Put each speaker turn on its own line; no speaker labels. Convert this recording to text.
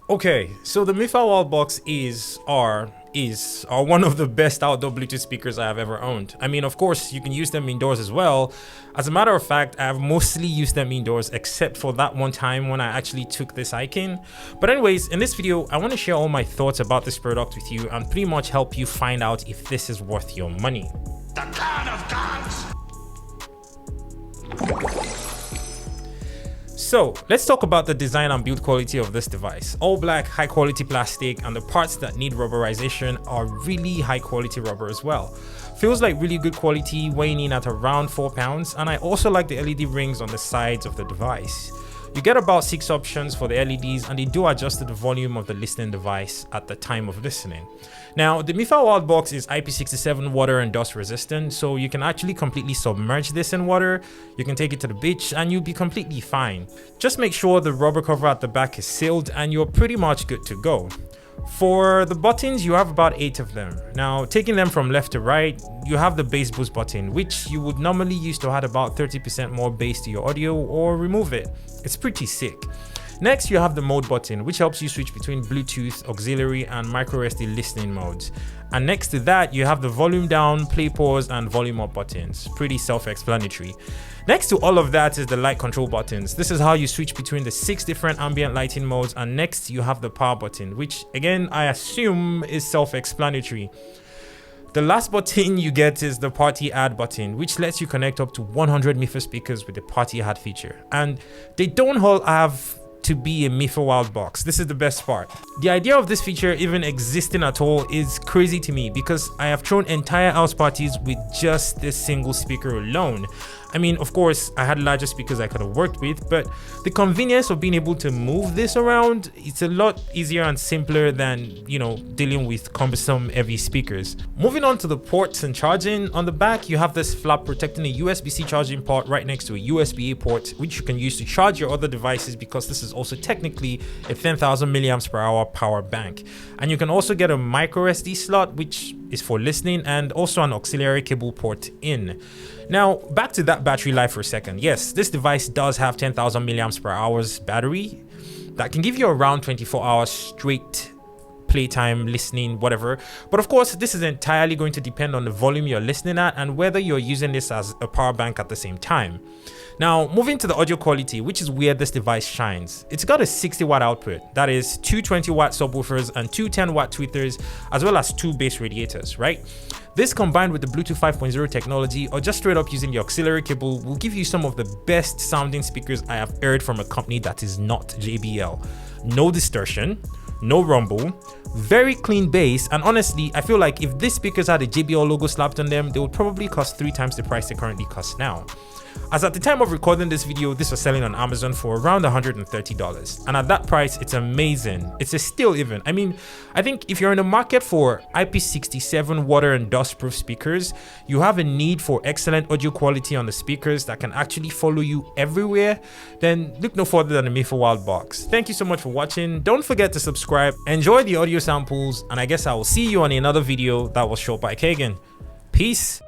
Okay, so the Mifa Wildbox are one of the best outdoor Bluetooth speakers I have ever owned. I mean, of course, you can use them indoors as well. As a matter of fact, I have mostly used them indoors except for that one time when I actually took this hiking. But anyways, in this video, I want to share all my thoughts about this product with you and pretty much help you find out if this is worth your money.
The God of Gods!
So let's talk about the design and build quality of this device. All black, high quality plastic, and the parts that need rubberization are really high quality rubber as well. Feels like really good quality, weighing in at around 4 pounds, and I also like the LED rings on the sides of the device. You get about 6 options for the LEDs, and they do adjust to the volume of the listening device at the time of listening. Now, the Mifa Wildbox is IP67 water and dust resistant, so you can actually completely submerge this in water. You can take it to the beach and you'll be completely fine. Just make sure the rubber cover at the back is sealed and you're pretty much good to go. For the buttons, you have about 8 of them. Now, taking them from left to right, you have the bass boost button, which you would normally use to add about 30% more bass to your audio or remove it. It's pretty sick. Next, you have the mode button, which helps you switch between Bluetooth, auxiliary, and micro SD listening modes. And next to that, you have the volume down, play pause, and volume up buttons. Pretty self-explanatory. Next to all of that is the light control buttons. This is how you switch between the 6 different ambient lighting modes. And next, you have the power button, which again, I assume is self-explanatory. The last button you get is the party add button, which lets you connect up to 100 Mifa speakers with the party add feature. And they don't all have to be a Mifa Wildbox. This is the best part. The idea of this feature even existing at all is crazy to me because I have thrown entire house parties with just this single speaker alone. I mean, of course, I had larger speakers I could have worked with, but the convenience of being able to move this around, it's a lot easier and simpler than, dealing with cumbersome heavy speakers. Moving on to the ports and charging, on the back, you have this flap protecting a USB-C charging port right next to a USB-A port, which you can use to charge your other devices because this is also technically a 10,000 milliamps per hour power bank. And you can also get a micro SD slot, which is for listening, and also an auxiliary cable port in. Now, back to that battery life for a second. Yes, this device does have 10,000 milliamps per hour's battery that can give you around 24 hours straight playtime, listening, whatever. But of course, this is entirely going to depend on the volume you're listening at and whether you're using this as a power bank at the same time. Now, moving to the audio quality, which is where this device shines. It's got a 60 watt output, that is 2 20 watt subwoofers and 2 10 watt tweeters, as well as 2 bass radiators, right? This combined with the Bluetooth 5.0 technology or just straight up using the auxiliary cable will give you some of the best sounding speakers I have heard from a company that is not JBL. No distortion, no rumble, very clean bass, and honestly, I feel like if these speakers had a JBL logo slapped on them, they would probably cost 3 times the price they currently cost now. As at the time of recording this video, this was selling on Amazon for around $130. And at that price, it's amazing. It's a steal even. I mean, I think if you're in the market for IP67 water and dust proof speakers, you have a need for excellent audio quality on the speakers that can actually follow you everywhere, then look no further than the Mifa Wildbox. Thank you so much for watching. Don't forget to subscribe, enjoy the audio samples, and I guess I will see you on another video that was shot by Kagan. Peace.